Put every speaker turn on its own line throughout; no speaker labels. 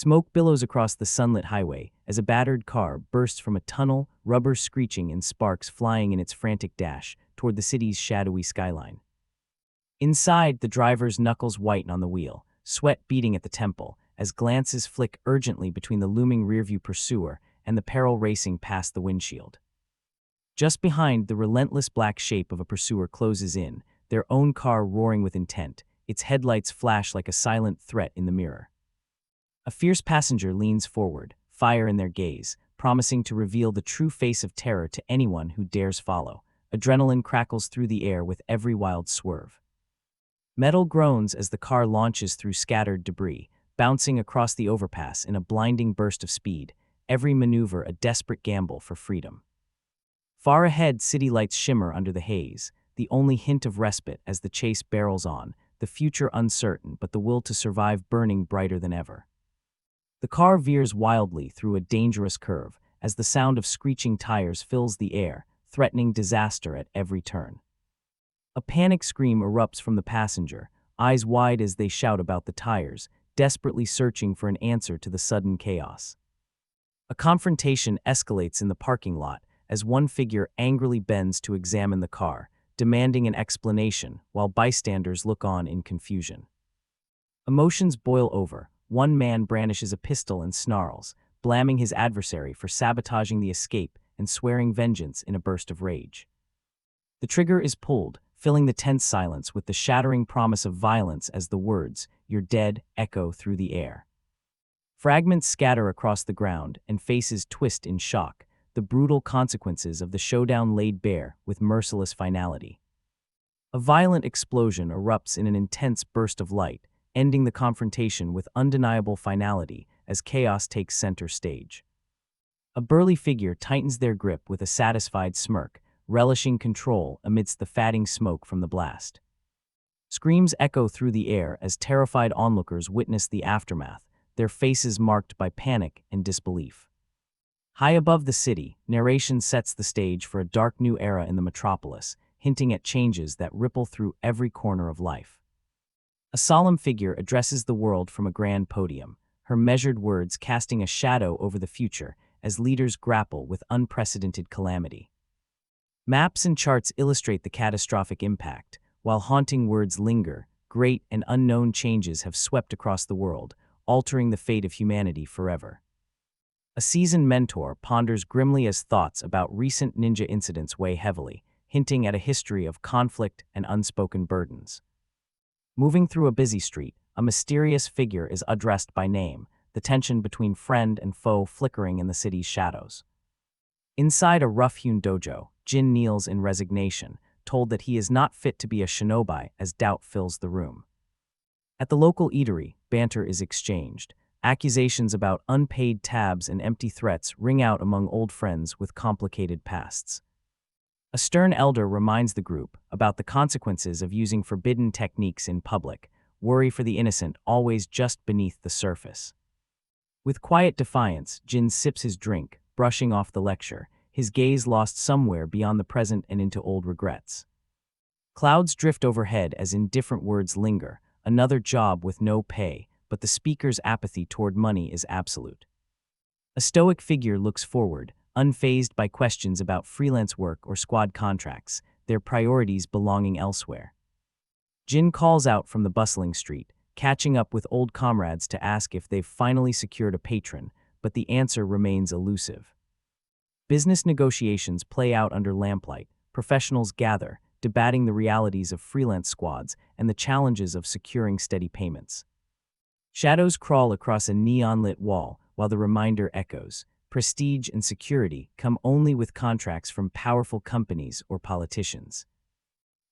Smoke billows across the sunlit highway as a battered car bursts from a tunnel, rubber screeching and sparks flying in its frantic dash toward the city's shadowy skyline. Inside, the driver's knuckles whiten on the wheel, sweat beating at the temple, as glances flick urgently between the looming rearview pursuer and the peril racing past the windshield. Just behind, the relentless black shape of a pursuer closes in, their own car roaring with intent, its headlights flash like a silent threat in the mirror. A fierce passenger leans forward, fire in their gaze, promising to reveal the true face of terror to anyone who dares follow. Adrenaline crackles through the air with every wild swerve. Metal groans as the car launches through scattered debris, bouncing across the overpass in a blinding burst of speed, every maneuver a desperate gamble for freedom. Far ahead, city lights shimmer under the haze, the only hint of respite as the chase barrels on, the future uncertain but the will to survive burning brighter than ever. The car veers wildly through a dangerous curve as the sound of screeching tires fills the air, threatening disaster at every turn. A panic scream erupts from the passenger, eyes wide as they shout about the tires, desperately searching for an answer to the sudden chaos. A confrontation escalates in the parking lot as one figure angrily bends to examine the car, demanding an explanation while bystanders look on in confusion. Emotions boil over. One man brandishes a pistol and snarls, blaming his adversary for sabotaging the escape and swearing vengeance in a burst of rage. The trigger is pulled, filling the tense silence with the shattering promise of violence as the words, "You're dead," echo through the air. Fragments scatter across the ground and faces twist in shock, the brutal consequences of the showdown laid bare with merciless finality. A violent explosion erupts in an intense burst of light, ending the confrontation with undeniable finality as chaos takes center stage. A burly figure tightens their grip with a satisfied smirk, relishing control amidst the fatting smoke from the blast. Screams echo through the air as terrified onlookers witness the aftermath, their faces marked by panic and disbelief. High above the city, narration sets the stage for a dark new era in the metropolis, hinting at changes that ripple through every corner of life. A solemn figure addresses the world from a grand podium, her measured words casting a shadow over the future as leaders grapple with unprecedented calamity. Maps and charts illustrate the catastrophic impact, while haunting words linger. Great and unknown changes have swept across the world, altering the fate of humanity forever. A seasoned mentor ponders grimly as thoughts about recent ninja incidents weigh heavily, hinting at a history of conflict and unspoken burdens. Moving through a busy street, a mysterious figure is addressed by name, the tension between friend and foe flickering in the city's shadows. Inside a rough-hewn dojo, Jin kneels in resignation, told that he is not fit to be a shinobi as doubt fills the room. At the local eatery, banter is exchanged. Accusations about unpaid tabs and empty threats ring out among old friends with complicated pasts. A stern elder reminds the group about the consequences of using forbidden techniques in public, worry for the innocent always just beneath the surface. With quiet defiance, Jin sips his drink, brushing off the lecture, his gaze lost somewhere beyond the present and into old regrets. Clouds drift overhead as indifferent words linger, another job with no pay, but the speaker's apathy toward money is absolute. A stoic figure looks forward, unfazed by questions about freelance work or squad contracts, their priorities belonging elsewhere. Jin calls out from the bustling street, catching up with old comrades to ask if they've finally secured a patron, but the answer remains elusive. Business negotiations play out under lamplight, professionals gather, debating the realities of freelance squads and the challenges of securing steady payments. Shadows crawl across a neon-lit wall while the reminder echoes. Prestige and security come only with contracts from powerful companies or politicians.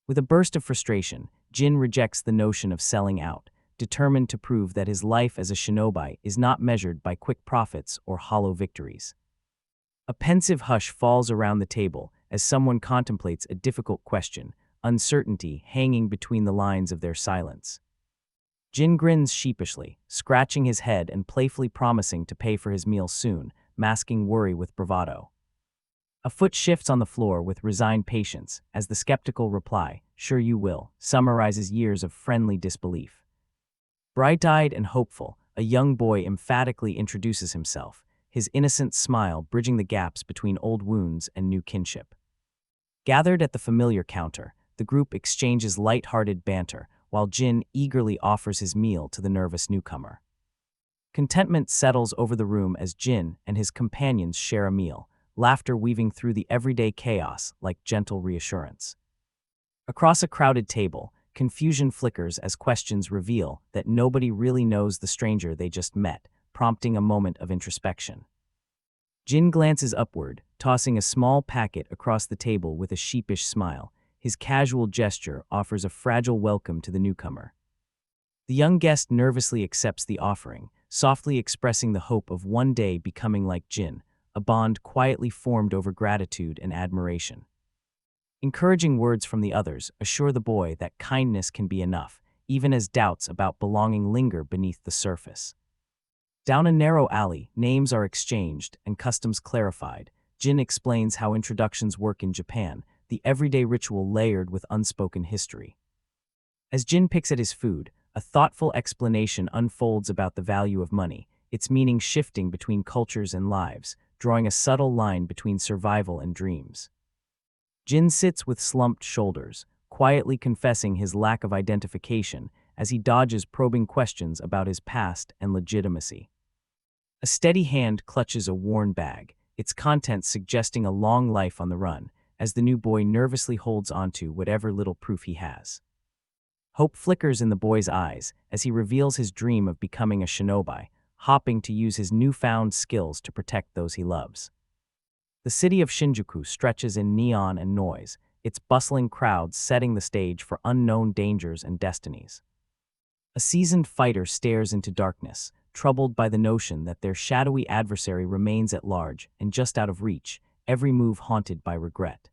With a burst of frustration, Jin rejects the notion of selling out, determined to prove that his life as a shinobi is not measured by quick profits or hollow victories. A pensive hush falls around the table as someone contemplates a difficult question, uncertainty hanging between the lines of their silence. Jin grins sheepishly, scratching his head and playfully promising to pay for his meal soon, masking worry with bravado. A foot shifts on the floor with resigned patience as the skeptical reply, "Sure you will," summarizes years of friendly disbelief. Bright-eyed and hopeful, a young boy emphatically introduces himself, his innocent smile bridging the gaps between old wounds and new kinship. Gathered at the familiar counter, the group exchanges light-hearted banter, while Jin eagerly offers his meal to the nervous newcomer. Contentment settles over the room as Jin and his companions share a meal, laughter weaving through the everyday chaos like gentle reassurance. Across a crowded table, confusion flickers as questions reveal that nobody really knows the stranger they just met, prompting a moment of introspection. Jin glances upward, tossing a small packet across the table with a sheepish smile. His casual gesture offers a fragile welcome to the newcomer. The young guest nervously accepts the offering, softly expressing the hope of one day becoming like Jin, a bond quietly formed over gratitude and admiration. Encouraging words from the others assure the boy that kindness can be enough, even as doubts about belonging linger beneath the surface. Down a narrow alley, names are exchanged and customs clarified. Jin explains how introductions work in Japan, the everyday ritual layered with unspoken history. As Jin picks at his food, a thoughtful explanation unfolds about the value of money, its meaning shifting between cultures and lives, drawing a subtle line between survival and dreams. Jin sits with slumped shoulders, quietly confessing his lack of identification as he dodges probing questions about his past and legitimacy. A steady hand clutches a worn bag, its contents suggesting a long life on the run, as the new boy nervously holds onto whatever little proof he has. Hope flickers in the boy's eyes as he reveals his dream of becoming a shinobi, hoping to use his newfound skills to protect those he loves. The city of Shinjuku stretches in neon and noise, its bustling crowds setting the stage for unknown dangers and destinies. A seasoned fighter stares into darkness, troubled by the notion that their shadowy adversary remains at large and just out of reach, every move haunted by regret.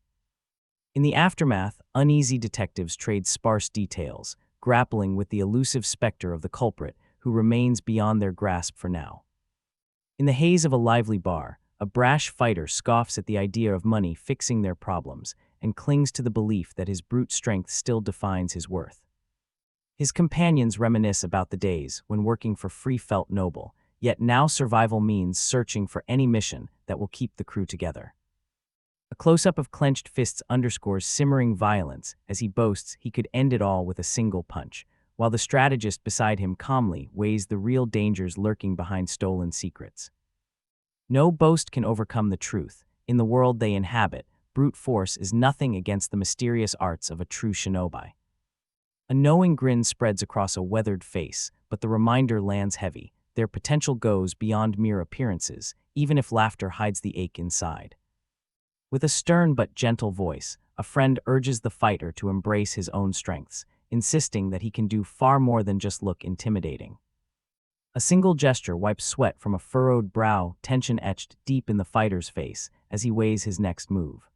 In the aftermath, uneasy detectives trade sparse details, grappling with the elusive specter of the culprit who remains beyond their grasp for now. In the haze of a lively bar, a brash fighter scoffs at the idea of money fixing their problems and clings to the belief that his brute strength still defines his worth. His companions reminisce about the days when working for free felt noble, yet now survival means searching for any mission that will keep the crew together. A close-up of clenched fists underscores simmering violence as he boasts he could end it all with a single punch, while the strategist beside him calmly weighs the real dangers lurking behind stolen secrets. No boast can overcome the truth. In the world they inhabit, brute force is nothing against the mysterious arts of a true shinobi. A knowing grin spreads across a weathered face, but the reminder lands heavy. Their potential goes beyond mere appearances, even if laughter hides the ache inside. With a stern but gentle voice, a friend urges the fighter to embrace his own strengths, insisting that he can do far more than just look intimidating. A single gesture wipes sweat from a furrowed brow, tension etched deep in the fighter's face as he weighs his next move.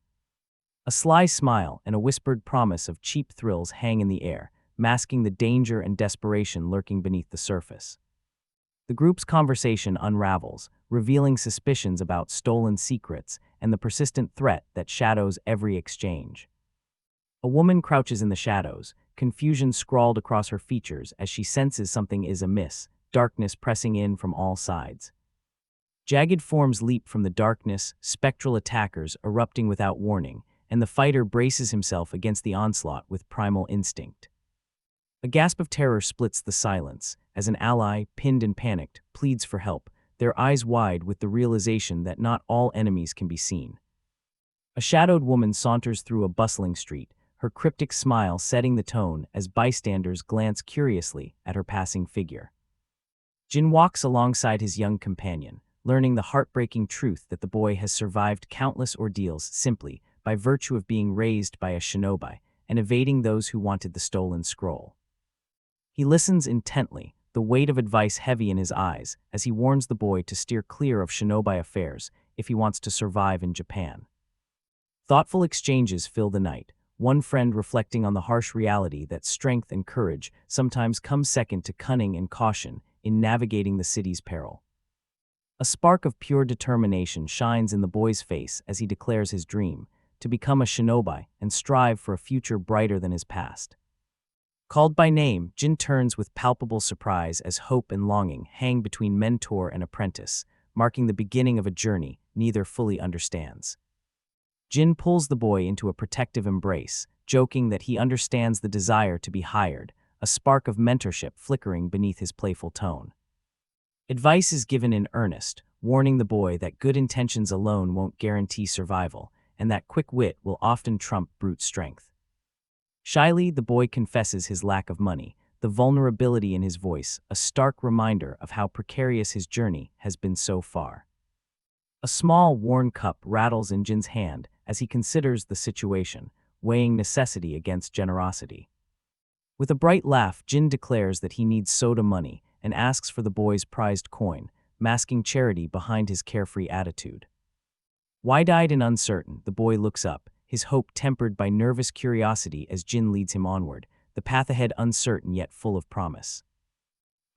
A sly smile and a whispered promise of cheap thrills hang in the air, masking the danger and desperation lurking beneath the surface. The group's conversation unravels, revealing suspicions about stolen secrets and the persistent threat that shadows every exchange. A woman crouches in the shadows, confusion scrawled across her features as she senses something is amiss, darkness pressing in from all sides. Jagged forms leap from the darkness, spectral attackers erupting without warning, and the fighter braces himself against the onslaught with primal instinct. A gasp of terror splits the silence as an ally, pinned and panicked, pleads for help, their eyes wide with the realization that not all enemies can be seen. A shadowed woman saunters through a bustling street, her cryptic smile setting the tone as bystanders glance curiously at her passing figure. Jin walks alongside his young companion, learning the heartbreaking truth that the boy has survived countless ordeals simply by virtue of being raised by a shinobi and evading those who wanted the stolen scroll. He listens intently, the weight of advice heavy in his eyes, as he warns the boy to steer clear of shinobi affairs if he wants to survive in Japan. Thoughtful exchanges fill the night, one friend reflecting on the harsh reality that strength and courage sometimes come second to cunning and caution in navigating the city's peril. A spark of pure determination shines in the boy's face as he declares his dream, to become a shinobi and strive for a future brighter than his past. Called by name, Jin turns with palpable surprise as hope and longing hang between mentor and apprentice, marking the beginning of a journey neither fully understands. Jin pulls the boy into a protective embrace, joking that he understands the desire to be hired, a spark of mentorship flickering beneath his playful tone. Advice is given in earnest, warning the boy that good intentions alone won't guarantee survival, and that quick wit will often trump brute strength. Shyly, the boy confesses his lack of money, the vulnerability in his voice a stark reminder of how precarious his journey has been so far. A small, worn cup rattles in Jin's hand as he considers the situation, weighing necessity against generosity. With a bright laugh, Jin declares that he needs soda money and asks for the boy's prized coin, masking charity behind his carefree attitude. Wide-eyed and uncertain, the boy looks up, his hope tempered by nervous curiosity as Jin leads him onward, the path ahead uncertain yet full of promise.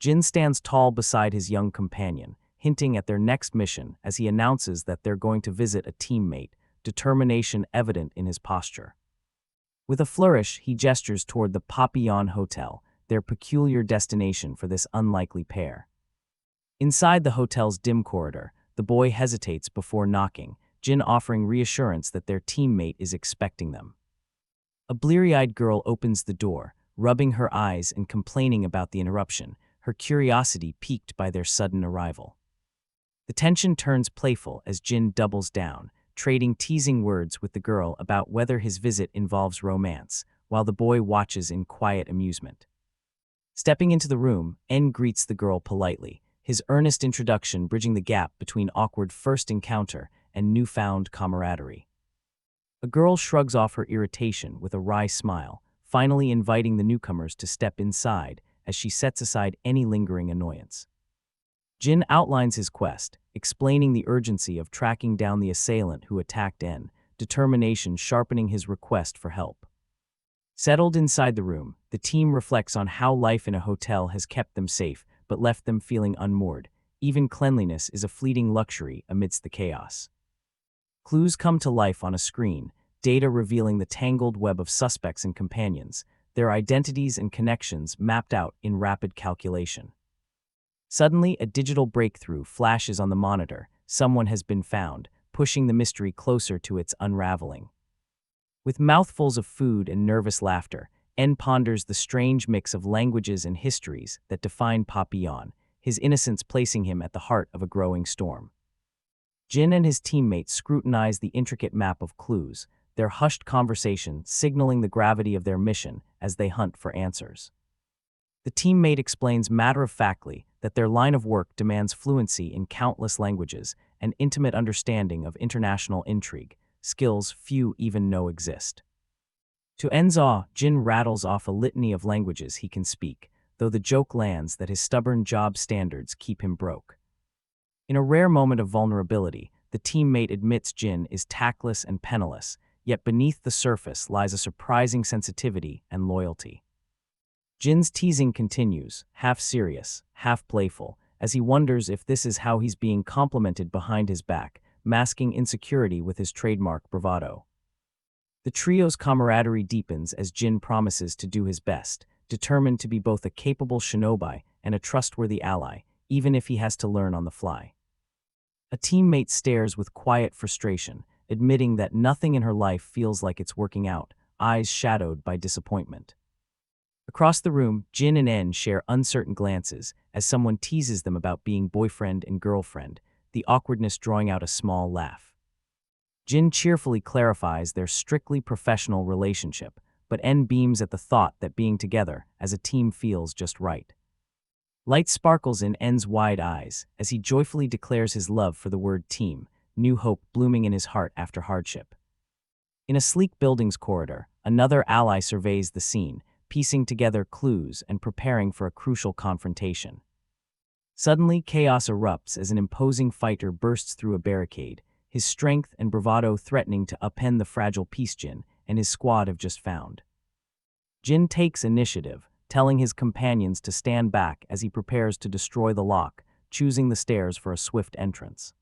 Jin stands tall beside his young companion, hinting at their next mission as he announces that they're going to visit a teammate, determination evident in his posture. With a flourish, he gestures toward the Papillon Hotel, their peculiar destination for this unlikely pair. Inside the hotel's dim corridor, the boy hesitates before knocking, Jin offering reassurance that their teammate is expecting them. A bleary-eyed girl opens the door, rubbing her eyes and complaining about the interruption, her curiosity piqued by their sudden arrival. The tension turns playful as Jin doubles down, trading teasing words with the girl about whether his visit involves romance, while the boy watches in quiet amusement. Stepping into the room, En greets the girl politely, his earnest introduction bridging the gap between awkward first encounter and newfound camaraderie. A girl shrugs off her irritation with a wry smile, finally inviting the newcomers to step inside as she sets aside any lingering annoyance. Jin outlines his quest, explaining the urgency of tracking down the assailant who attacked En, determination sharpening his request for help. Settled inside the room, the team reflects on how life in a hotel has kept them safe but left them feeling unmoored. Even cleanliness is a fleeting luxury amidst the chaos. Clues come to life on a screen, data revealing the tangled web of suspects and companions, their identities and connections mapped out in rapid calculation. Suddenly, a digital breakthrough flashes on the monitor. Someone has been found, pushing the mystery closer to its unraveling. With mouthfuls of food and nervous laughter, En ponders the strange mix of languages and histories that define Papillon, his innocence placing him at the heart of a growing storm. Jin and his teammates scrutinize the intricate map of clues, their hushed conversation signaling the gravity of their mission as they hunt for answers. The teammate explains matter-of-factly that their line of work demands fluency in countless languages and intimate understanding of international intrigue, skills few even know exist. To En's awe, Jin rattles off a litany of languages he can speak, though the joke lands that his stubborn job standards keep him broke. In a rare moment of vulnerability, the teammate admits Jin is tactless and penniless, yet beneath the surface lies a surprising sensitivity and loyalty. Jin's teasing continues, half serious, half playful, as he wonders if this is how he's being complimented behind his back, masking insecurity with his trademark bravado. The trio's camaraderie deepens as Jin promises to do his best, determined to be both a capable shinobi and a trustworthy ally, even if he has to learn on the fly. A teammate stares with quiet frustration, admitting that nothing in her life feels like it's working out, eyes shadowed by disappointment. Across the room, Jin and En share uncertain glances as someone teases them about being boyfriend and girlfriend, the awkwardness drawing out a small laugh. Jin cheerfully clarifies their strictly professional relationship, but En beams at the thought that being together as a team feels just right. Light sparkles in En's wide eyes as he joyfully declares his love for the word team, new hope blooming in his heart after hardship. In a sleek building's corridor, another ally surveys the scene, piecing together clues and preparing for a crucial confrontation. Suddenly, chaos erupts as an imposing fighter bursts through a barricade, his strength and bravado threatening to upend the fragile peace Jin and his squad have just found. Jin takes initiative, telling his companions to stand back as he prepares to destroy the lock, choosing the stairs for a swift entrance.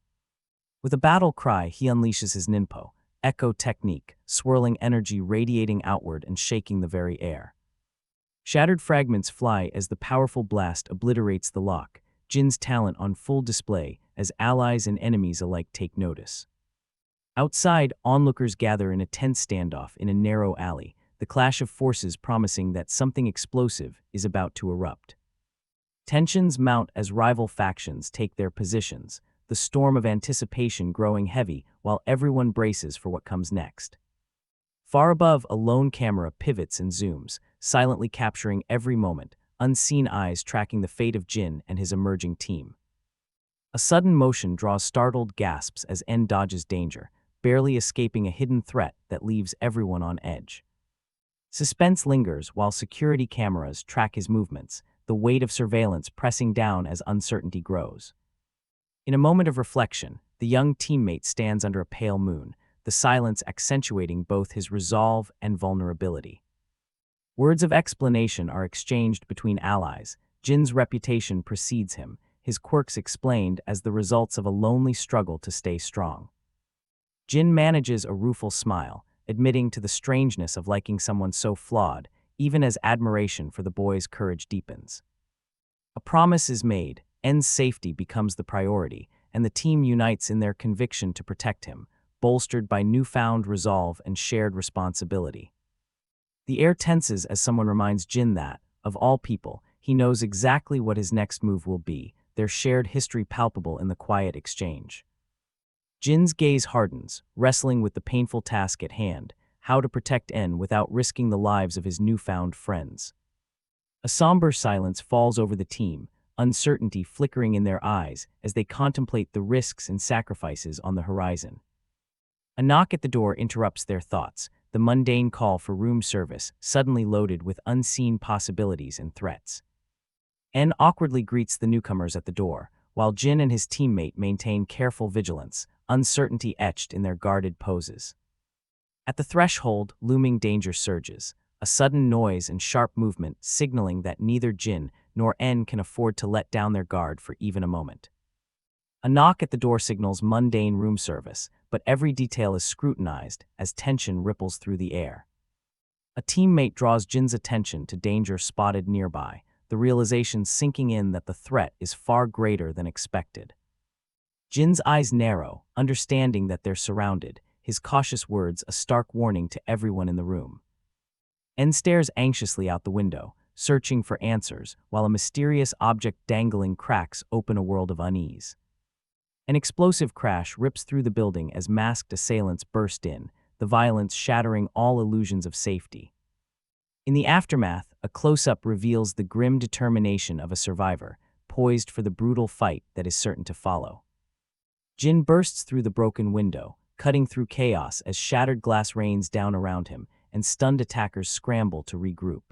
With a battle cry, he unleashes his ninpo, echo technique, swirling energy radiating outward and shaking the very air. Shattered fragments fly as the powerful blast obliterates the lock, Jin's talent on full display as allies and enemies alike take notice. Outside, onlookers gather in a tense standoff in a narrow alley, the clash of forces promising that something explosive is about to erupt. Tensions mount as rival factions take their positions, the storm of anticipation growing heavy while everyone braces for what comes next. Far above, a lone camera pivots and zooms, silently capturing every moment, unseen eyes tracking the fate of Jin and his emerging team. A sudden motion draws startled gasps as En dodges danger, barely escaping a hidden threat that leaves everyone on edge. Suspense lingers while security cameras track his movements, the weight of surveillance pressing down as uncertainty grows. In a moment of reflection, the young teammate stands under a pale moon, the silence accentuating both his resolve and vulnerability. Words of explanation are exchanged between allies. Jin's reputation precedes him, his quirks explained as the results of a lonely struggle to stay strong. Jin manages a rueful smile, admitting to the strangeness of liking someone so flawed, even as admiration for the boy's courage deepens. A promise is made, En's safety becomes the priority, and the team unites in their conviction to protect him, bolstered by newfound resolve and shared responsibility. The air tenses as someone reminds Jin that, of all people, he knows exactly what his next move will be, their shared history palpable in the quiet exchange. Jin's gaze hardens, wrestling with the painful task at hand, how to protect En without risking the lives of his newfound friends. A somber silence falls over the team, uncertainty flickering in their eyes as they contemplate the risks and sacrifices on the horizon. A knock at the door interrupts their thoughts, the mundane call for room service suddenly loaded with unseen possibilities and threats. En awkwardly greets the newcomers at the door, while Jin and his teammate maintain careful vigilance, uncertainty etched in their guarded poses. At the threshold, looming danger surges, a sudden noise and sharp movement signaling that neither Jin nor En can afford to let down their guard for even a moment. A knock at the door signals mundane room service, but every detail is scrutinized as tension ripples through the air. A teammate draws Jin's attention to danger spotted nearby, the realization sinking in that the threat is far greater than expected. Jin's eyes narrow, understanding that they're surrounded, his cautious words a stark warning to everyone in the room. En stares anxiously out the window, searching for answers, while a mysterious object dangling cracks open a world of unease. An explosive crash rips through the building as masked assailants burst in, the violence shattering all illusions of safety. In the aftermath, a close-up reveals the grim determination of a survivor, poised for the brutal fight that is certain to follow. Jin bursts through the broken window, cutting through chaos as shattered glass rains down around him, and stunned attackers scramble to regroup.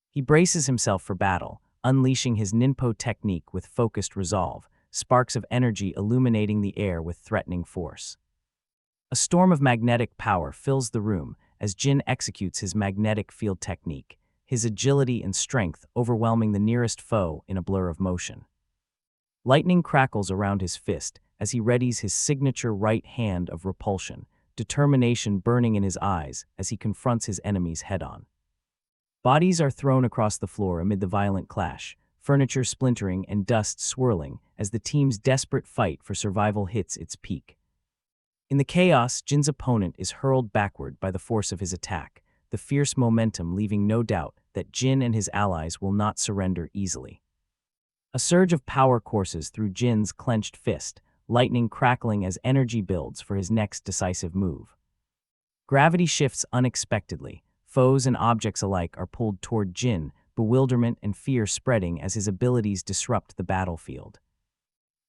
He braces himself for battle, unleashing his ninpo technique with focused resolve, sparks of energy illuminating the air with threatening force. A storm of magnetic power fills the room as Jin executes his magnetic field technique, his agility and strength overwhelming the nearest foe in a blur of motion. Lightning crackles around his fist as he readies his signature right hand of repulsion, determination burning in his eyes as he confronts his enemies head-on. Bodies are thrown across the floor amid the violent clash, furniture splintering and dust swirling as the team's desperate fight for survival hits its peak. In the chaos, Jin's opponent is hurled backward by the force of his attack, the fierce momentum leaving no doubt that Jin and his allies will not surrender easily. A surge of power courses through Jin's clenched fist, lightning crackling as energy builds for his next decisive move. Gravity shifts unexpectedly, foes and objects alike are pulled toward Jin, bewilderment and fear spreading as his abilities disrupt the battlefield.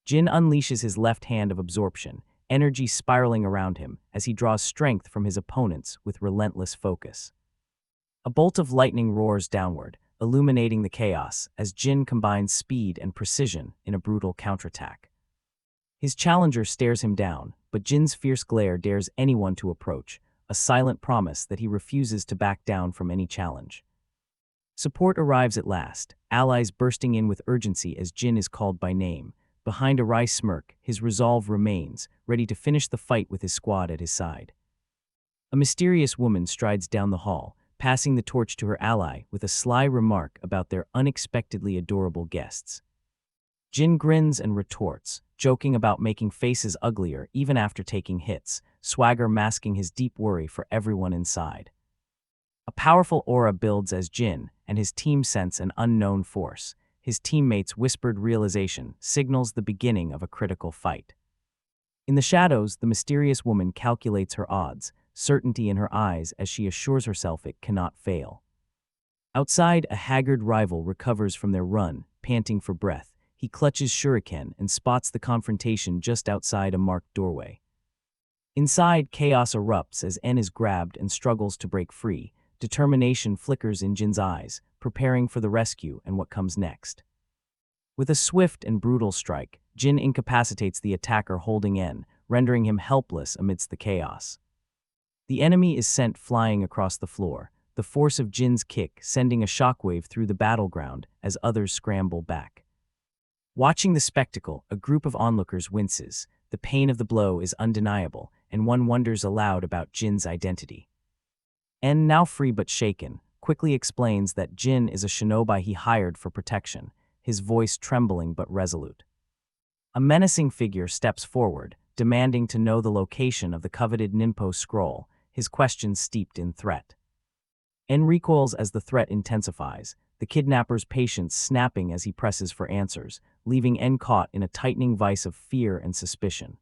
Jin unleashes his left hand of absorption, energy spiraling around him as he draws strength from his opponents with relentless focus. A bolt of lightning roars downward, illuminating the chaos as Jin combines speed and precision in a brutal counterattack. His challenger stares him down, but Jin's fierce glare dares anyone to approach, a silent promise that he refuses to back down from any challenge. Support arrives at last, allies bursting in with urgency as Jin is called by name. Behind a wry smirk, his resolve remains, ready to finish the fight with his squad at his side. A mysterious woman strides down the hall, passing the torch to her ally with a sly remark about their unexpectedly adorable guests. Jin grins and retorts, joking about making faces uglier even after taking hits, swagger masking his deep worry for everyone inside. A powerful aura builds as Jin and his team sense an unknown force. His teammates' whispered realization signals the beginning of a critical fight. In the shadows, the mysterious woman calculates her odds, certainty in her eyes as she assures herself it cannot fail. Outside, a haggard rival recovers from their run, panting for breath. He clutches shuriken and spots the confrontation just outside a marked doorway. Inside, chaos erupts as En is grabbed and struggles to break free. Determination flickers in Jin's eyes, preparing for the rescue and what comes next. With a swift and brutal strike, Jin incapacitates the attacker holding En, rendering him helpless amidst the chaos. The enemy is sent flying across the floor, the force of Jin's kick sending a shockwave through the battleground as others scramble back. Watching the spectacle, a group of onlookers winces. The pain of the blow is undeniable, and one wonders aloud about Jin's identity. En, now free but shaken, quickly explains that Jin is a shinobi he hired for protection, his voice trembling but resolute. A menacing figure steps forward, demanding to know the location of the coveted Ninpo scroll, his questions steeped in threat. En recoils as the threat intensifies, the kidnapper's patience snapping as he presses for answers, leaving En caught in a tightening vice of fear and suspicion.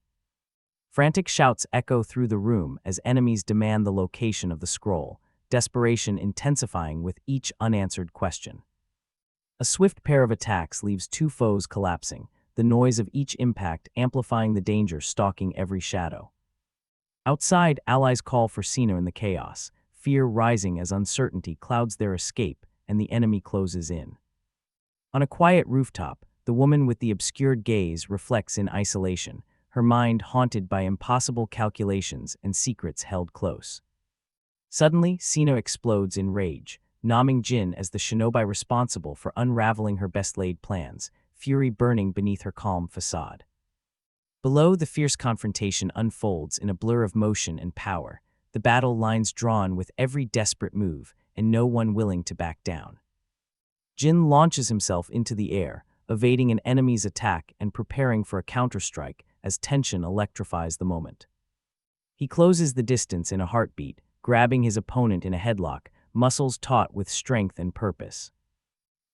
Frantic shouts echo through the room as enemies demand the location of the scroll, desperation intensifying with each unanswered question. A swift pair of attacks leaves two foes collapsing, the noise of each impact amplifying the danger stalking every shadow. Outside, allies call for Sino in the chaos, fear rising as uncertainty clouds their escape and the enemy closes in. On a quiet rooftop, the woman with the obscured gaze reflects in isolation, her mind haunted by impossible calculations and secrets held close. Suddenly, Sino explodes in rage, nomming Jin as the shinobi responsible for unraveling her best-laid plans, fury burning beneath her calm facade. Below, the fierce confrontation unfolds in a blur of motion and power, the battle lines drawn with every desperate move, and no one willing to back down. Jin launches himself into the air, evading an enemy's attack and preparing for a counterstrike as tension electrifies the moment. He closes the distance in a heartbeat, grabbing his opponent in a headlock, muscles taut with strength and purpose.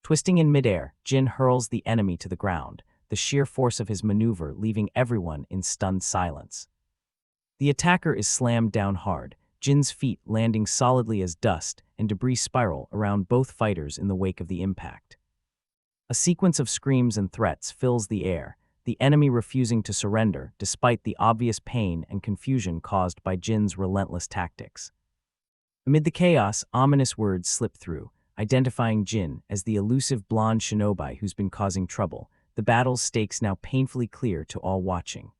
Twisting in midair, Jin hurls the enemy to the ground, the sheer force of his maneuver leaving everyone in stunned silence. The attacker is slammed down hard, Jin's feet landing solidly as dust and debris spiral around both fighters in the wake of the impact. A sequence of screams and threats fills the air, the enemy refusing to surrender despite the obvious pain and confusion caused by Jin's relentless tactics. Amid the chaos, ominous words slip through, identifying Jin as the elusive blonde shinobi who's been causing trouble, the battle's stakes now painfully clear to all watching.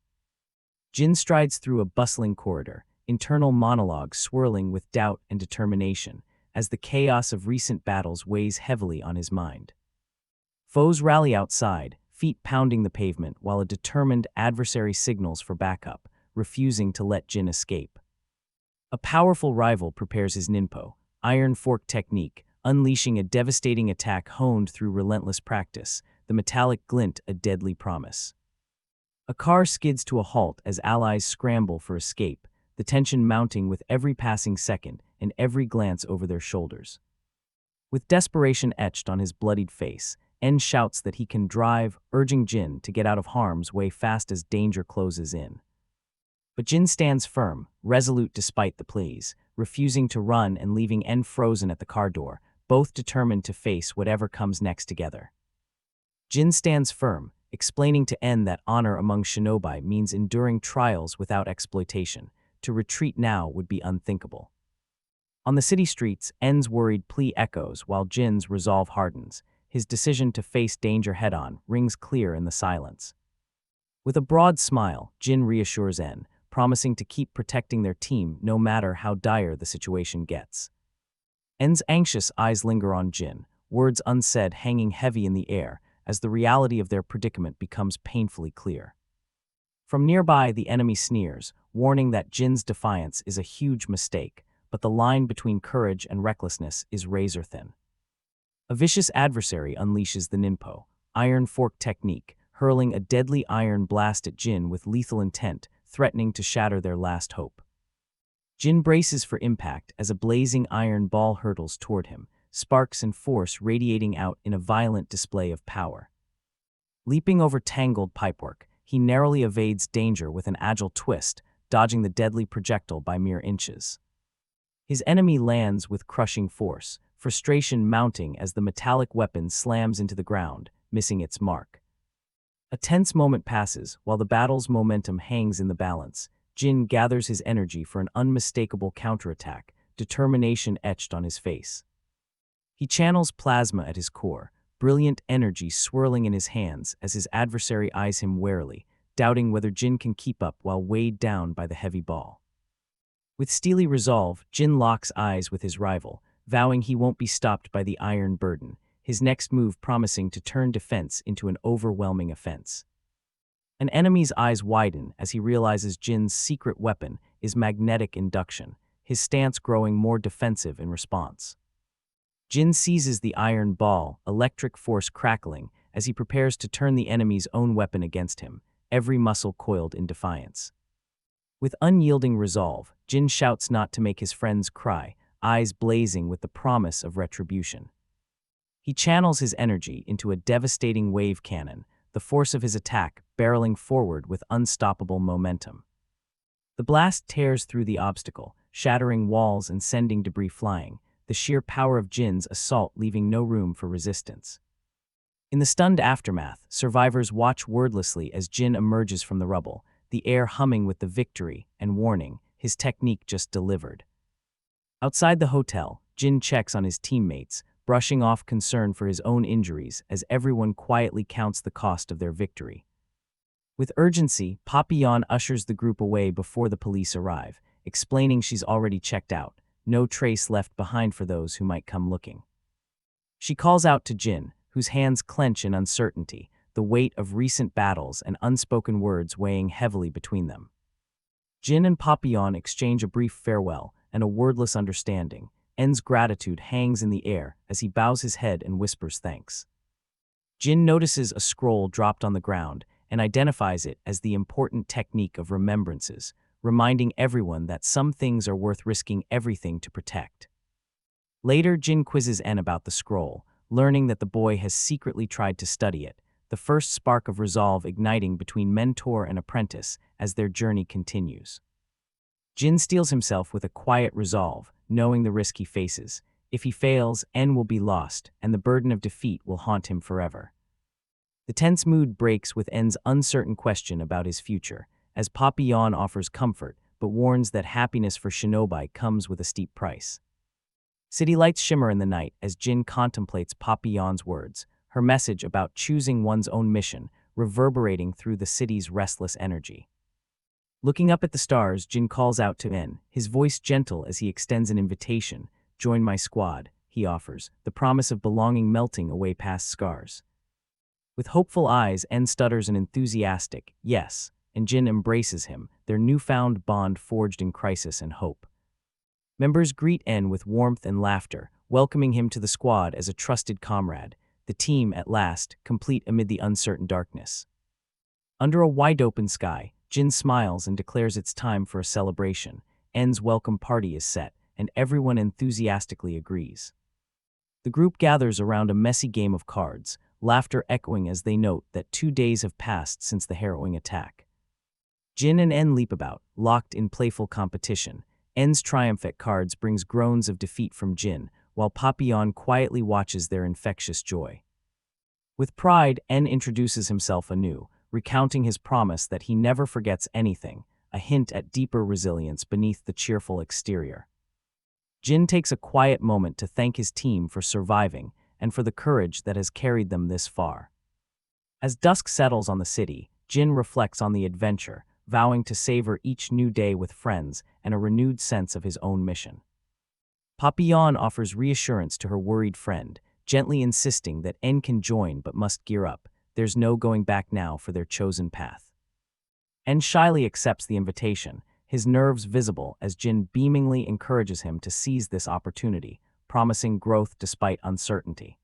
Jin strides through a bustling corridor, internal monologue swirling with doubt and determination, as the chaos of recent battles weighs heavily on his mind. Foes rally outside, feet pounding the pavement while a determined adversary signals for backup, refusing to let Jin escape. A powerful rival prepares his ninpo, iron fork technique, unleashing a devastating attack honed through relentless practice, the metallic glint a deadly promise. A car skids to a halt as allies scramble for escape, the tension mounting with every passing second and every glance over their shoulders. With desperation etched on his bloodied face, En shouts that he can drive, urging Jin to get out of harm's way fast as danger closes in. But Jin stands firm, resolute despite the pleas, refusing to run and leaving En frozen at the car door, both determined to face whatever comes next together. Jin stands firm, explaining to En that honor among shinobi means enduring trials without exploitation. To retreat now would be unthinkable. On the city streets, En's worried plea echoes while Jin's resolve hardens. His decision to face danger head-on rings clear in the silence. With a broad smile, Jin reassures En, promising to keep protecting their team no matter how dire the situation gets. En's anxious eyes linger on Jin, words unsaid hanging heavy in the air as the reality of their predicament becomes painfully clear. From nearby, the enemy sneers, warning that Jin's defiance is a huge mistake, but the line between courage and recklessness is razor-thin. A vicious adversary unleashes the ninpo, iron fork technique, hurling a deadly iron blast at Jin with lethal intent, threatening to shatter their last hope. Jin braces for impact as a blazing iron ball hurtles toward him, sparks and force radiating out in a violent display of power. Leaping over tangled pipework, he narrowly evades danger with an agile twist, dodging the deadly projectile by mere inches. His enemy lands with crushing force, frustration mounting as the metallic weapon slams into the ground, missing its mark. A tense moment passes while the battle's momentum hangs in the balance. Jin gathers his energy for an unmistakable counterattack, determination etched on his face. He channels plasma at his core, brilliant energy swirling in his hands as his adversary eyes him warily, doubting whether Jin can keep up while weighed down by the heavy ball. With steely resolve, Jin locks eyes with his rival, vowing he won't be stopped by the iron burden, his next move promising to turn defense into an overwhelming offense. An enemy's eyes widen as he realizes Jin's secret weapon is magnetic induction, his stance growing more defensive in response. Jin seizes the iron ball, electric force crackling, as he prepares to turn the enemy's own weapon against him, every muscle coiled in defiance. With unyielding resolve, Jin shouts not to make his friends cry, eyes blazing with the promise of retribution. He channels his energy into a devastating wave cannon, the force of his attack barreling forward with unstoppable momentum. The blast tears through the obstacle, shattering walls and sending debris flying, the sheer power of Jin's assault leaving no room for resistance. In the stunned aftermath, survivors watch wordlessly as Jin emerges from the rubble, the air humming with the victory and warning, his technique just delivered. Outside the hotel, Jin checks on his teammates, brushing off concern for his own injuries as everyone quietly counts the cost of their victory. With urgency, Papillon ushers the group away before the police arrive, explaining she's already checked out, no trace left behind for those who might come looking. She calls out to Jin, whose hands clench in uncertainty, the weight of recent battles and unspoken words weighing heavily between them. Jin and Papillon exchange a brief farewell and a wordless understanding. En's gratitude hangs in the air as he bows his head and whispers thanks. Jin notices a scroll dropped on the ground and identifies it as the important technique of remembrances, reminding everyone that some things are worth risking everything to protect. Later, Jin quizzes En about the scroll, learning that the boy has secretly tried to study it, the first spark of resolve igniting between mentor and apprentice as their journey continues. Jin steels himself with a quiet resolve, knowing the risk he faces. If he fails, En will be lost, and the burden of defeat will haunt him forever. The tense mood breaks with En's uncertain question about his future, as Papillon offers comfort, but warns that happiness for Shinobi comes with a steep price. City lights shimmer in the night as Jin contemplates Papillon's words, her message about choosing one's own mission, reverberating through the city's restless energy. Looking up at the stars, Jin calls out to En, his voice gentle as he extends an invitation. "Join my squad," he offers, the promise of belonging melting away past scars. With hopeful eyes, En stutters an enthusiastic yes, and Jin embraces him, their newfound bond forged in crisis and hope. Members greet En with warmth and laughter, welcoming him to the squad as a trusted comrade, the team at last, complete amid the uncertain darkness. Under a wide-open sky, Jin smiles and declares it's time for a celebration. En's welcome party is set, and everyone enthusiastically agrees. The group gathers around a messy game of cards, laughter echoing as they note that 2 days have passed since the harrowing attack. Jin and En leap about, locked in playful competition. En's triumph at cards brings groans of defeat from Jin, while Papillon quietly watches their infectious joy. With pride, En introduces himself anew, recounting his promise that he never forgets anything, a hint at deeper resilience beneath the cheerful exterior. Jin takes a quiet moment to thank his team for surviving and for the courage that has carried them this far. As dusk settles on the city, Jin reflects on the adventure, vowing to savor each new day with friends and a renewed sense of his own mission. Papillon offers reassurance to her worried friend, gently insisting that En can join but must gear up. There's no going back now for their chosen path. En shyly accepts the invitation, his nerves visible as Jin beamingly encourages him to seize this opportunity, promising growth despite uncertainty.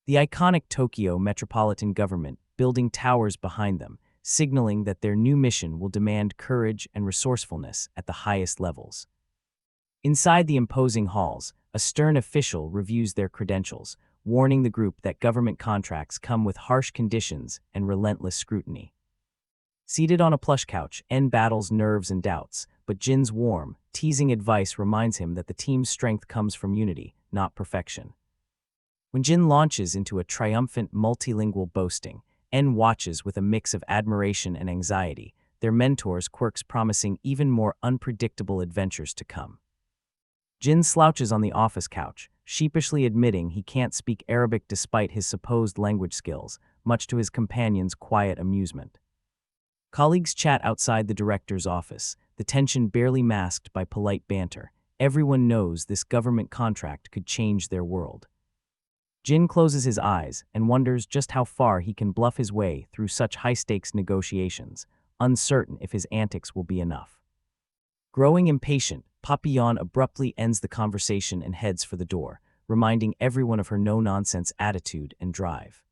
The iconic Tokyo metropolitan government building towers behind them, signaling that their new mission will demand courage and resourcefulness at the highest levels. Inside the imposing halls, a stern official reviews their credentials, warning the group that government contracts come with harsh conditions and relentless scrutiny. Seated on a plush couch, En battles nerves and doubts, but Jin's warm, teasing advice reminds him that the team's strength comes from unity, not perfection. When Jin launches into a triumphant multilingual boasting, En watches with a mix of admiration and anxiety, their mentor's quirks promising even more unpredictable adventures to come. Jin slouches on the office couch, sheepishly admitting he can't speak Arabic despite his supposed language skills, much to his companion's quiet amusement. Colleagues chat outside the director's office, the tension barely masked by polite banter. Everyone knows this government contract could change their world. Jin closes his eyes and wonders just how far he can bluff his way through such high-stakes negotiations, uncertain if his antics will be enough. Growing impatient, Papillon abruptly ends the conversation and heads for the door, reminding everyone of her no-nonsense attitude and drive.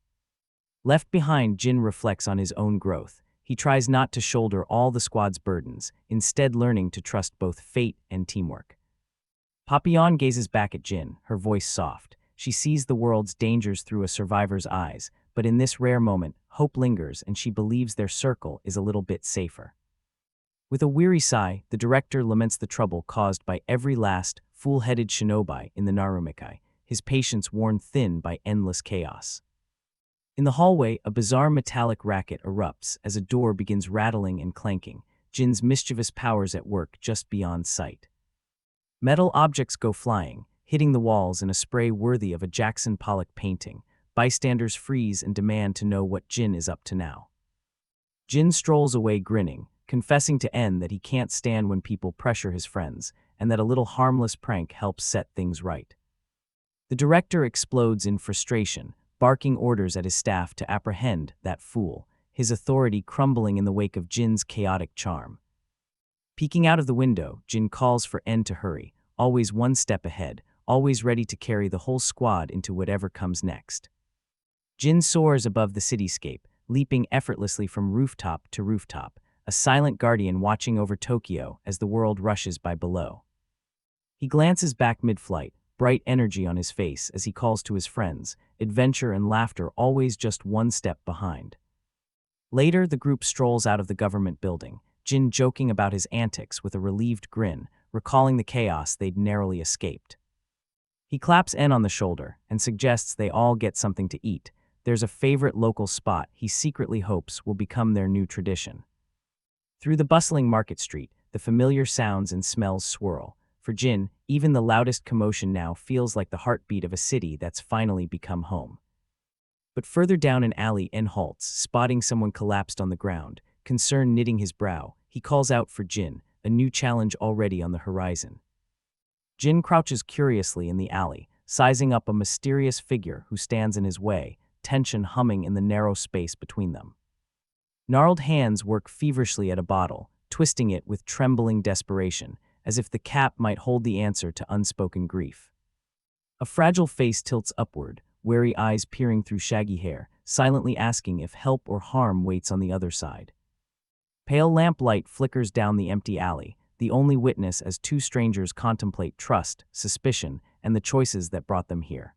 Left behind, Jin reflects on his own growth. He tries not to shoulder all the squad's burdens, instead learning to trust both fate and teamwork. Papillon gazes back at Jin, her voice soft. She sees the world's dangers through a survivor's eyes, but in this rare moment, hope lingers and she believes their circle is a little bit safer. With a weary sigh, the director laments the trouble caused by every last, fool-headed shinobi in the Narumikai, his patience worn thin by endless chaos. In the hallway, a bizarre metallic racket erupts as a door begins rattling and clanking, Jin's mischievous powers at work just beyond sight. Metal objects go flying, hitting the walls in a spray worthy of a Jackson Pollock painting. Bystanders freeze and demand to know what Jin is up to now. Jin strolls away grinning, confessing to En that he can't stand when people pressure his friends, and that a little harmless prank helps set things right. The director explodes in frustration, barking orders at his staff to apprehend that fool, his authority crumbling in the wake of Jin's chaotic charm. Peeking out of the window, Jin calls for En to hurry, always one step ahead, always ready to carry the whole squad into whatever comes next. Jin soars above the cityscape, leaping effortlessly from rooftop to rooftop, a silent guardian watching over Tokyo as the world rushes by below. He glances back mid-flight, bright energy on his face as he calls to his friends, adventure and laughter always just one step behind. Later, the group strolls out of the government building, Jin joking about his antics with a relieved grin, recalling the chaos they'd narrowly escaped. He claps En on the shoulder and suggests they all get something to eat. There's a favorite local spot he secretly hopes will become their new tradition. Through the bustling market street, the familiar sounds and smells swirl. For Jin, even the loudest commotion now feels like the heartbeat of a city that's finally become home. But further down an alley, En halts, spotting someone collapsed on the ground. Concern knitting his brow, he calls out for Jin, a new challenge already on the horizon. Jin crouches curiously in the alley, sizing up a mysterious figure who stands in his way, tension humming in the narrow space between them. Gnarled hands work feverishly at a bottle, twisting it with trembling desperation, as if the cap might hold the answer to unspoken grief. A fragile face tilts upward, wary eyes peering through shaggy hair, silently asking if help or harm waits on the other side. Pale lamplight flickers down the empty alley, the only witness as two strangers contemplate trust, suspicion, and the choices that brought them here.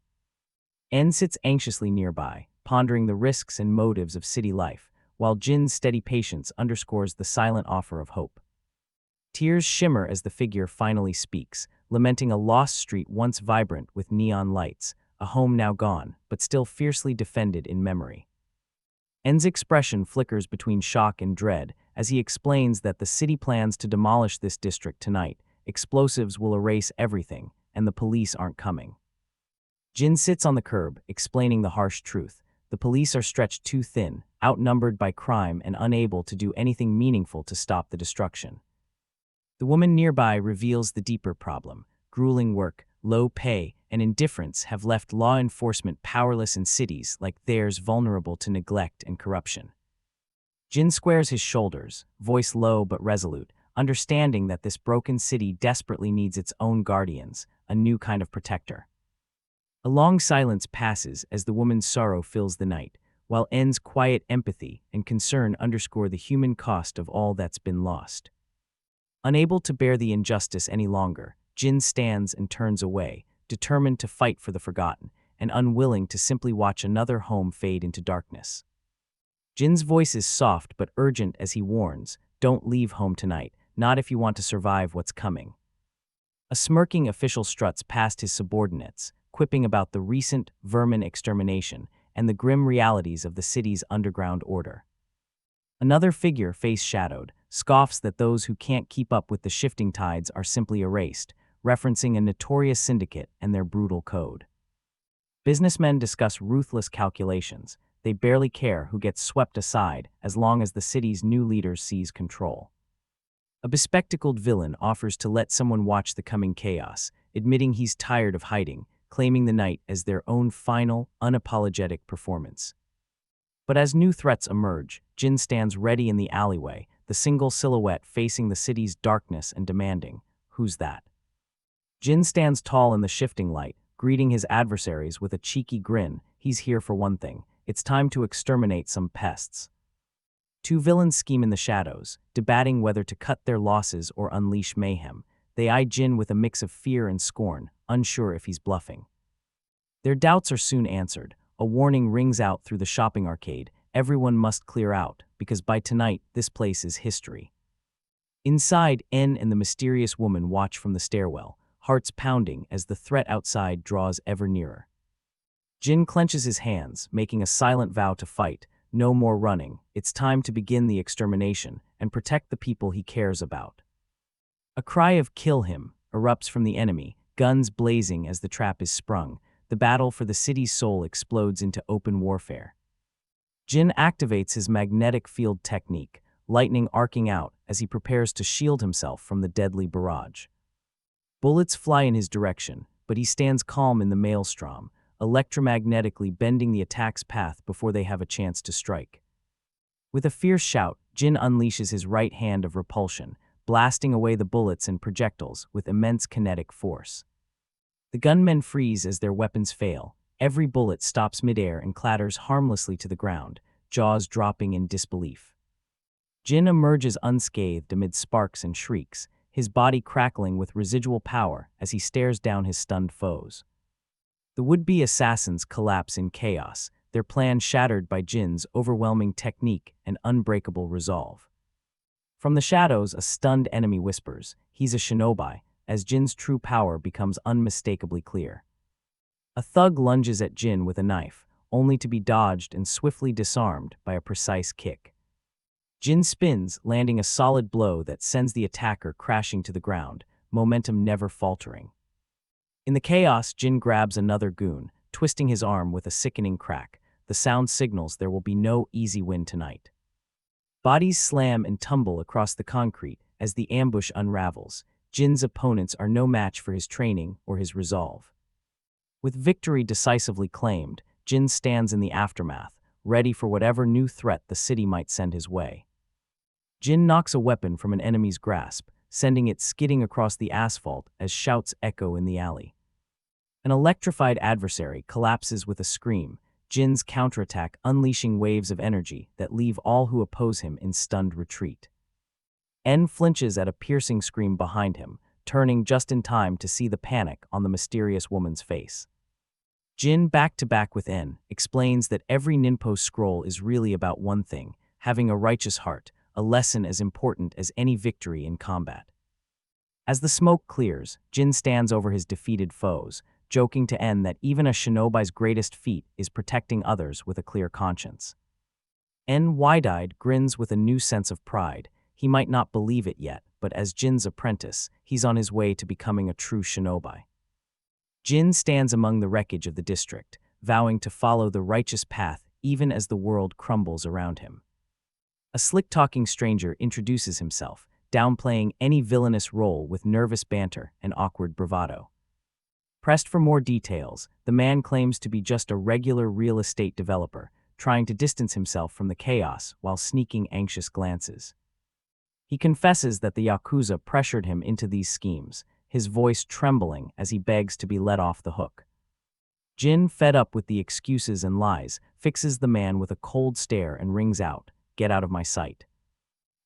En sits anxiously nearby, pondering the risks and motives of city life, while Jin's steady patience underscores the silent offer of hope. Tears shimmer as the figure finally speaks, lamenting a lost street once vibrant with neon lights, a home now gone, but still fiercely defended in memory. En's expression flickers between shock and dread as he explains that the city plans to demolish this district tonight. Explosives will erase everything, and the police aren't coming. Jin sits on the curb, explaining the harsh truth. The police are stretched too thin, outnumbered by crime and unable to do anything meaningful to stop the destruction. The woman nearby reveals the deeper problem. Grueling work, low pay, and indifference have left law enforcement powerless in cities like theirs vulnerable to neglect and corruption. Jin squares his shoulders, voice low but resolute, understanding that this broken city desperately needs its own guardians, a new kind of protector. A long silence passes as the woman's sorrow fills the night, while N's quiet empathy and concern underscore the human cost of all that's been lost. Unable to bear the injustice any longer, Jin stands and turns away, determined to fight for the forgotten, and unwilling to simply watch another home fade into darkness. Jin's voice is soft but urgent as he warns, "Don't leave home tonight, not if you want to survive what's coming." A smirking official struts past his subordinates, quipping about the recent vermin extermination and the grim realities of the city's underground order. Another figure, face shadowed, scoffs that those who can't keep up with the shifting tides are simply erased, referencing a notorious syndicate and their brutal code. Businessmen discuss ruthless calculations. They barely care who gets swept aside as long as the city's new leader seize control. A bespectacled villain offers to let someone watch the coming chaos, admitting he's tired of hiding, claiming the night as their own final, unapologetic performance. But as new threats emerge, Jin stands ready in the alleyway, the single silhouette facing the city's darkness and demanding, "Who's that?" Jin stands tall in the shifting light, greeting his adversaries with a cheeky grin. He's here for one thing. It's time to exterminate some pests. Two villains scheme in the shadows, debating whether to cut their losses or unleash mayhem. They eye Jin with a mix of fear and scorn, unsure if he's bluffing. Their doubts are soon answered. A warning rings out through the shopping arcade. Everyone must clear out, because by tonight, this place is history. Inside, N and the mysterious woman watch from the stairwell, hearts pounding as the threat outside draws ever nearer. Jin clenches his hands, making a silent vow to fight. No more running. It's time to begin the extermination and protect the people he cares about. A cry of "kill him" erupts from the enemy, guns blazing as the trap is sprung. The battle for the city's soul explodes into open warfare. Jin activates his magnetic field technique, lightning arcing out as he prepares to shield himself from the deadly barrage. Bullets fly in his direction, but he stands calm in the maelstrom, electromagnetically bending the attack's path before they have a chance to strike. With a fierce shout, Jin unleashes his right hand of repulsion, blasting away the bullets and projectiles with immense kinetic force. The gunmen freeze as their weapons fail. Every bullet stops midair and clatters harmlessly to the ground, jaws dropping in disbelief. Jin emerges unscathed amid sparks and shrieks, his body crackling with residual power as he stares down his stunned foes. The would-be assassins collapse in chaos, their plan shattered by Jin's overwhelming technique and unbreakable resolve. From the shadows, a stunned enemy whispers, "He's a shinobi," as Jin's true power becomes unmistakably clear. A thug lunges at Jin with a knife, only to be dodged and swiftly disarmed by a precise kick. Jin spins, landing a solid blow that sends the attacker crashing to the ground, momentum never faltering. In the chaos, Jin grabs another goon, twisting his arm with a sickening crack. The sound signals there will be no easy win tonight. Bodies slam and tumble across the concrete as the ambush unravels. Jin's opponents are no match for his training or his resolve. With victory decisively claimed, Jin stands in the aftermath, ready for whatever new threat the city might send his way. Jin knocks a weapon from an enemy's grasp, sending it skidding across the asphalt as shouts echo in the alley. An electrified adversary collapses with a scream, Jin's counterattack unleashing waves of energy that leave all who oppose him in stunned retreat. N flinches at a piercing scream behind him, turning just in time to see the panic on the mysterious woman's face. Jin, back to back with N, explains that every ninpo scroll is really about one thing, having a righteous heart, a lesson as important as any victory in combat. As the smoke clears, Jin stands over his defeated foes, joking to N that even a shinobi's greatest feat is protecting others with a clear conscience. N, wide-eyed, grins with a new sense of pride. He might not believe it yet, but as Jin's apprentice, he's on his way to becoming a true shinobi. Jin stands among the wreckage of the district, vowing to follow the righteous path even as the world crumbles around him. A slick-talking stranger introduces himself, downplaying any villainous role with nervous banter and awkward bravado. Pressed for more details, the man claims to be just a regular real estate developer, trying to distance himself from the chaos while sneaking anxious glances. He confesses that the Yakuza pressured him into these schemes, his voice trembling as he begs to be let off the hook. Jin, fed up with the excuses and lies, fixes the man with a cold stare and rings out, "Get out of my sight."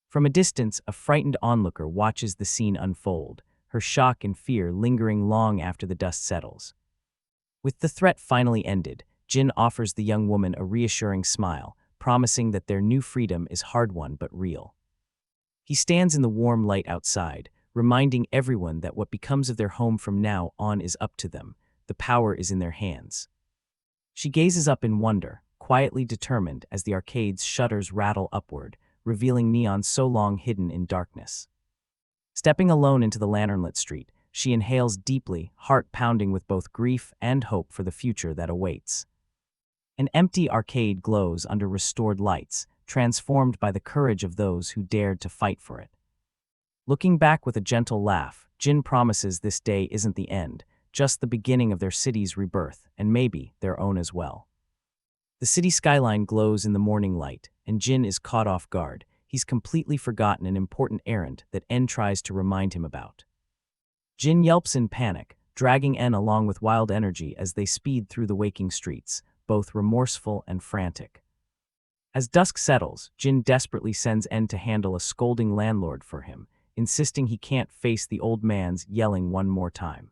From a distance, a frightened onlooker watches the scene unfold, her shock and fear lingering long after the dust settles. With the threat finally ended, Jin offers the young woman a reassuring smile, promising that their new freedom is hard-won but real. He stands in the warm light outside, reminding everyone that what becomes of their home from now on is up to them. The power is in their hands. She gazes up in wonder, quietly determined as the arcade's shutters rattle upward, revealing neon so long hidden in darkness. Stepping alone into the lanternlit street, she inhales deeply, heart pounding with both grief and hope for the future that awaits. An empty arcade glows under restored lights, transformed by the courage of those who dared to fight for it. Looking back with a gentle laugh, Jin promises this day isn't the end, just the beginning of their city's rebirth, and maybe their own as well. The city skyline glows in the morning light, and Jin is caught off guard. He's completely forgotten an important errand that En tries to remind him about. Jin yelps in panic, dragging En along with wild energy as they speed through the waking streets, both remorseful and frantic. As dusk settles, Jin desperately sends En to handle a scolding landlord for him, insisting he can't face the old man's yelling one more time.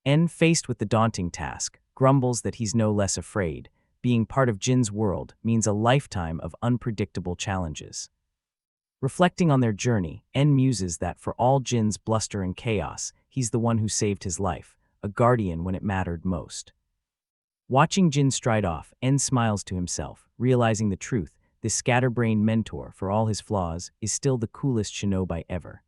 En, faced with the daunting task, grumbles that he's no less afraid. Being part of Jin's world means a lifetime of unpredictable challenges. Reflecting on their journey, En muses that for all Jin's bluster and chaos, he's the one who saved his life, a guardian when it mattered most. Watching Jin stride off, En smiles to himself, realizing the truth: this scatterbrained mentor, for all his flaws, is still the coolest shinobi ever.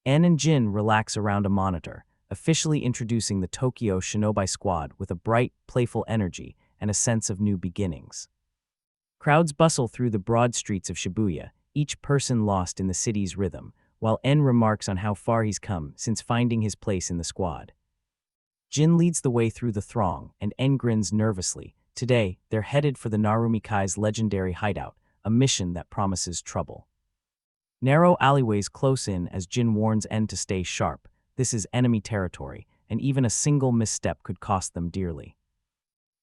En and Jin relax around a monitor, officially introducing the Tokyo Shinobi Squad with a bright, playful energy and a sense of new beginnings. Crowds bustle through the broad streets of Shibuya, each person lost in the city's rhythm, while En remarks on how far he's come since finding his place in the squad. Jin leads the way through the throng, and En grins nervously. Today, they're headed for the Narumikai's legendary hideout, a mission that promises trouble. Narrow alleyways close in as Jin warns En to stay sharp. This is enemy territory, and even a single misstep could cost them dearly.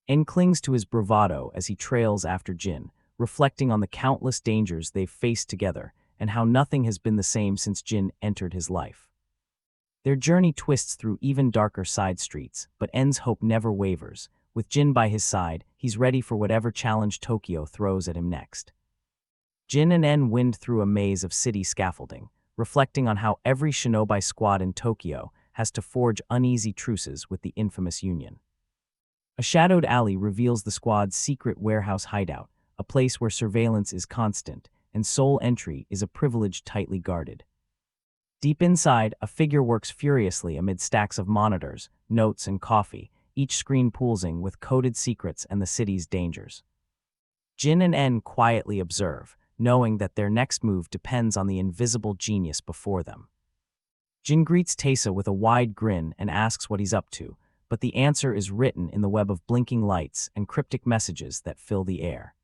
En clings to his bravado as he trails after Jin, reflecting on the countless dangers they've faced together and how nothing has been the same since Jin entered his life. Their journey twists through even darker side streets, but En's hope never wavers. With Jin by his side, he's ready for whatever challenge Tokyo throws at him next. Jin and En wind through a maze of city scaffolding, reflecting on how every shinobi squad in Tokyo has to forge uneasy truces with the infamous Union. A shadowed alley reveals the squad's secret warehouse hideout, a place where surveillance is constant and sole entry is a privilege tightly guarded. Deep inside, a figure works furiously amid stacks of monitors, notes, and coffee, each screen pulsing with coded secrets and the city's dangers. Jin and En quietly observe, knowing that their next move depends on the invisible genius before them. Jin greets Tesa with a wide grin and asks what he's up to, but the answer is written in the web of blinking lights and cryptic messages that fill the air.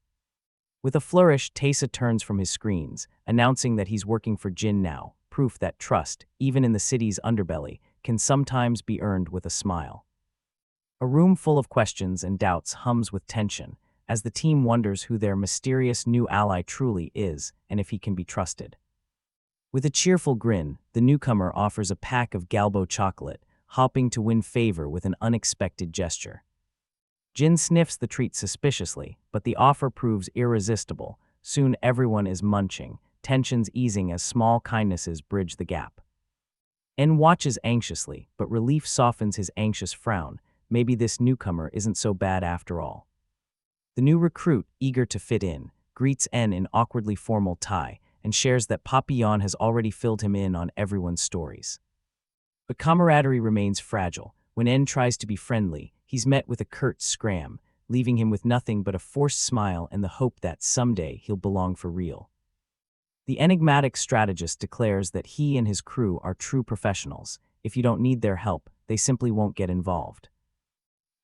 With a flourish, Tesa turns from his screens, announcing that he's working for Jin now, proof that trust, even in the city's underbelly, can sometimes be earned with a smile. A room full of questions and doubts hums with tension, as the team wonders who their mysterious new ally truly is and if he can be trusted. With a cheerful grin, the newcomer offers a pack of Galbo chocolate, hoping to win favor with an unexpected gesture. Jin sniffs the treat suspiciously, but the offer proves irresistible. Soon everyone is munching, tensions easing as small kindnesses bridge the gap. En watches anxiously, but relief softens his anxious frown. Maybe this newcomer isn't so bad after all. The new recruit, eager to fit in, greets En in awkwardly formal tie and shares that Papillon has already filled him in on everyone's stories. But camaraderie remains fragile. When En tries to be friendly, he's met with a curt scram, leaving him with nothing but a forced smile and the hope that someday he'll belong for real. The enigmatic strategist declares that he and his crew are true professionals. If you don't need their help, they simply won't get involved.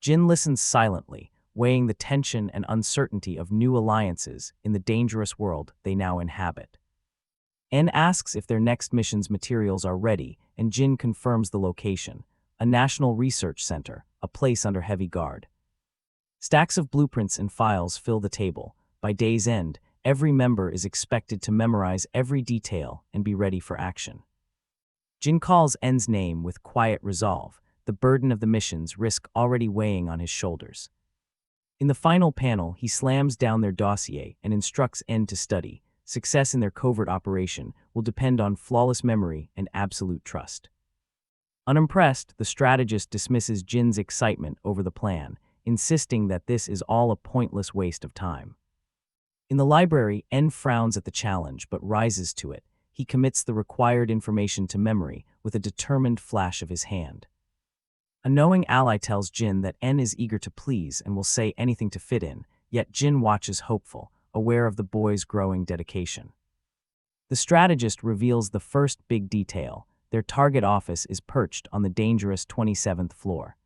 Jin listens silently, weighing the tension and uncertainty of new alliances in the dangerous world they now inhabit. En asks if their next mission's materials are ready, and Jin confirms the location, a national research center, a place under heavy guard. Stacks of blueprints and files fill the table. By day's end, every member is expected to memorize every detail and be ready for action. Jin calls En's name with quiet resolve, the burden of the mission's risk already weighing on his shoulders. In the final panel, he slams down their dossier and instructs En to study. Success in their covert operation will depend on flawless memory and absolute trust. Unimpressed, the strategist dismisses Jin's excitement over the plan, insisting that this is all a pointless waste of time. In the library, En frowns at the challenge but rises to it. He commits the required information to memory with a determined flash of his hand. A knowing ally tells Jin that En is eager to please and will say anything to fit in, yet Jin watches hopeful, aware of the boy's growing dedication. The strategist reveals the first big detail. Their target office is perched on the dangerous 27th floor.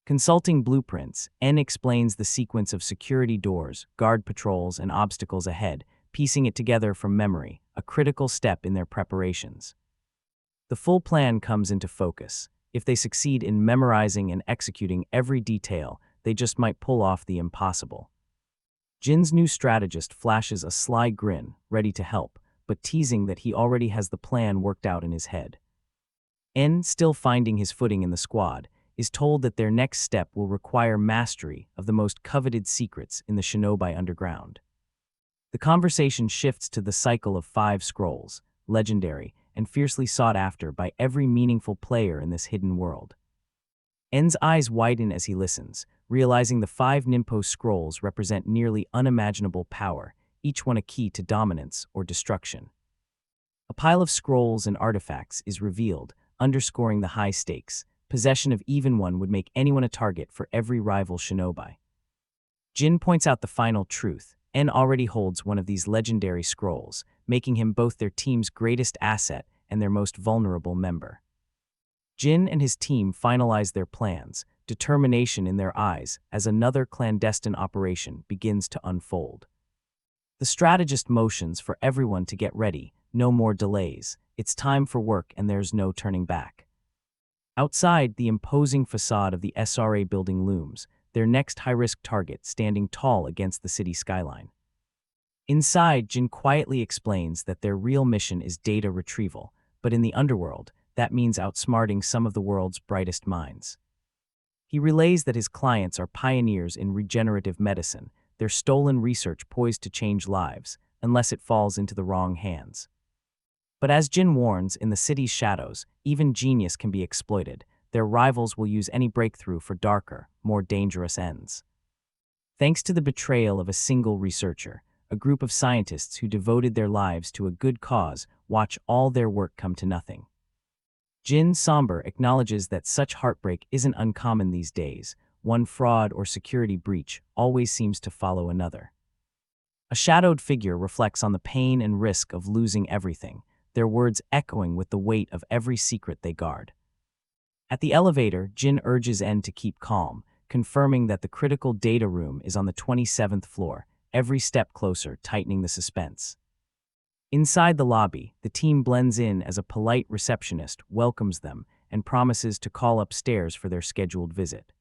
Consulting blueprints, En explains the sequence of security doors, guard patrols, and obstacles ahead, piecing it together from memory, a critical step in their preparations. The full plan comes into focus. If they succeed in memorizing and executing every detail, they just might pull off the impossible. Jin's new strategist flashes a sly grin, ready to help, but teasing that he already has the plan worked out in his head. En, still finding his footing in the squad, is told that their next step will require mastery of the most coveted secrets in the Shinobi underground. The conversation shifts to the cycle of 5 scrolls, legendary and fiercely sought after by every meaningful player in this hidden world. En's eyes widen as he listens, realizing the 5 Ninpo scrolls represent nearly unimaginable power, each one a key to dominance or destruction. A pile of scrolls and artifacts is revealed, underscoring the high stakes. Possession of even one would make anyone a target for every rival shinobi. Jin points out the final truth. En already holds one of these legendary scrolls, making him both their team's greatest asset and their most vulnerable member. Jin and his team finalize their plans, determination in their eyes as another clandestine operation begins to unfold. The strategist motions for everyone to get ready, no more delays. It's time for work and there's no turning back. Outside, the imposing facade of the SRA building looms, their next high-risk target standing tall against the city skyline. Inside, Jin quietly explains that their real mission is data retrieval, but in the underworld, that means outsmarting some of the world's brightest minds. He relays that his clients are pioneers in regenerative medicine, their stolen research poised to change lives, unless it falls into the wrong hands. But as Jin warns, in the city's shadows, even genius can be exploited. Their rivals will use any breakthrough for darker, more dangerous ends. Thanks to the betrayal of a single researcher, a group of scientists who devoted their lives to a good cause watch all their work come to nothing. Jin, somber, acknowledges that such heartbreak isn't uncommon these days. One fraud or security breach always seems to follow another. A shadowed figure reflects on the pain and risk of losing everything, their words echoing with the weight of every secret they guard. At the elevator, Jin urges En to keep calm, confirming that the critical data room is on the 27th floor, every step closer tightening the suspense. Inside the lobby, the team blends in as a polite receptionist welcomes them and promises to call upstairs for their scheduled visit.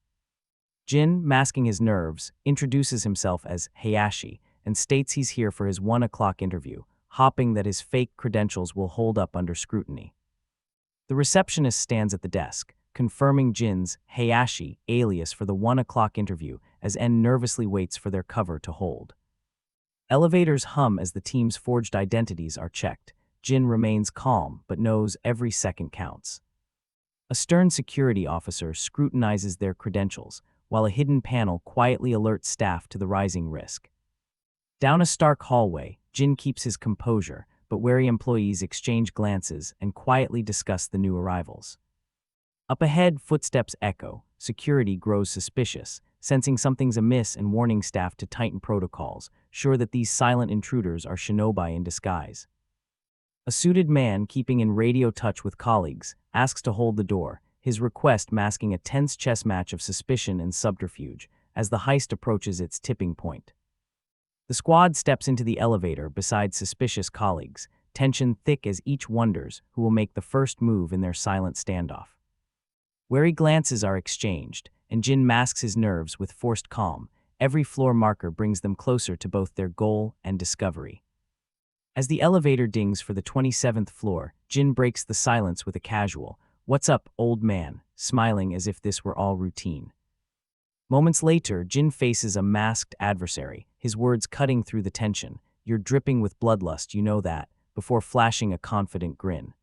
Jin, masking his nerves, introduces himself as Hayashi and states he's here for his 1 o'clock interview, hoping that his fake credentials will hold up under scrutiny. The receptionist stands at the desk, confirming Jin's Hayashi alias for the 1 o'clock interview as En nervously waits for their cover to hold. Elevators hum as the team's forged identities are checked. Jin remains calm but knows every second counts. A stern security officer scrutinizes their credentials, while a hidden panel quietly alerts staff to the rising risk. Down a stark hallway, Jin keeps his composure, but wary employees exchange glances and quietly discuss the new arrivals. Up ahead, footsteps echo. Security grows suspicious, sensing something's amiss and warning staff to tighten protocols, sure that these silent intruders are shinobi in disguise. A suited man, keeping in radio touch with colleagues, asks to hold the door, his request masking a tense chess match of suspicion and subterfuge as the heist approaches its tipping point. The squad steps into the elevator beside suspicious colleagues, tension thick as each wonders who will make the first move in their silent standoff. Wary glances are exchanged, and Jin masks his nerves with forced calm. Every floor marker brings them closer to both their goal and discovery. As the elevator dings for the 27th floor, Jin breaks the silence with a casual, "What's up, old man?" smiling as if this were all routine. Moments later, Jin faces a masked adversary, his words cutting through the tension. "You're dripping with bloodlust, you know that," before flashing a confident grin.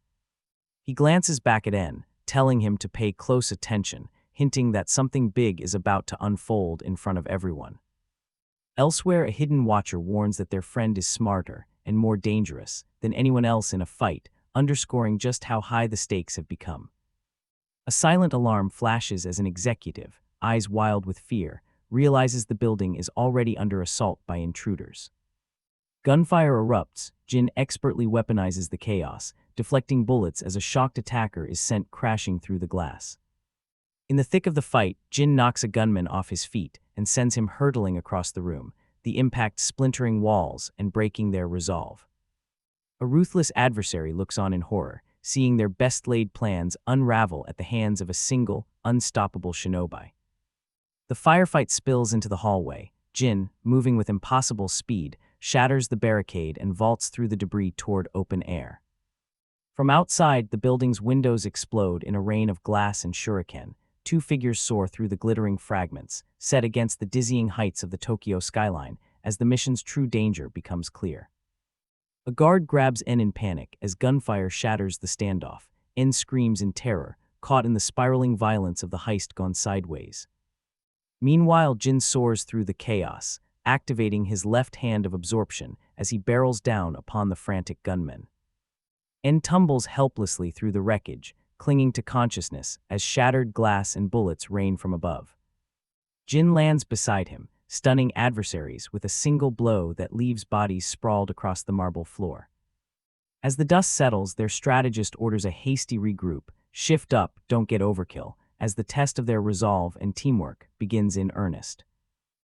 He glances back at En, telling him to pay close attention, hinting that something big is about to unfold in front of everyone. Elsewhere, a hidden watcher warns that their friend is smarter and more dangerous than anyone else in a fight, underscoring just how high the stakes have become. A silent alarm flashes as an executive, eyes wild with fear, realizes the building is already under assault by intruders. Gunfire erupts. Jin expertly weaponizes the chaos, deflecting bullets as a shocked attacker is sent crashing through the glass. In the thick of the fight, Jin knocks a gunman off his feet and sends him hurtling across the room, the impact splintering walls and breaking their resolve. A ruthless adversary looks on in horror, seeing their best-laid plans unravel at the hands of a single, unstoppable shinobi. The firefight spills into the hallway. Jin, moving with impossible speed, shatters the barricade and vaults through the debris toward open air. From outside, the building's windows explode in a rain of glass and shuriken. Two figures soar through the glittering fragments, set against the dizzying heights of the Tokyo skyline as the mission's true danger becomes clear. A guard grabs En in panic as gunfire shatters the standoff. En screams in terror, caught in the spiraling violence of the heist gone sideways. Meanwhile, Jin soars through the chaos, activating his left hand of absorption as he barrels down upon the frantic gunmen. En tumbles helplessly through the wreckage, clinging to consciousness as shattered glass and bullets rain from above. Jin lands beside him, stunning adversaries with a single blow that leaves bodies sprawled across the marble floor. As the dust settles, their strategist orders a hasty regroup, shift up, don't get overkill, as the test of their resolve and teamwork begins in earnest.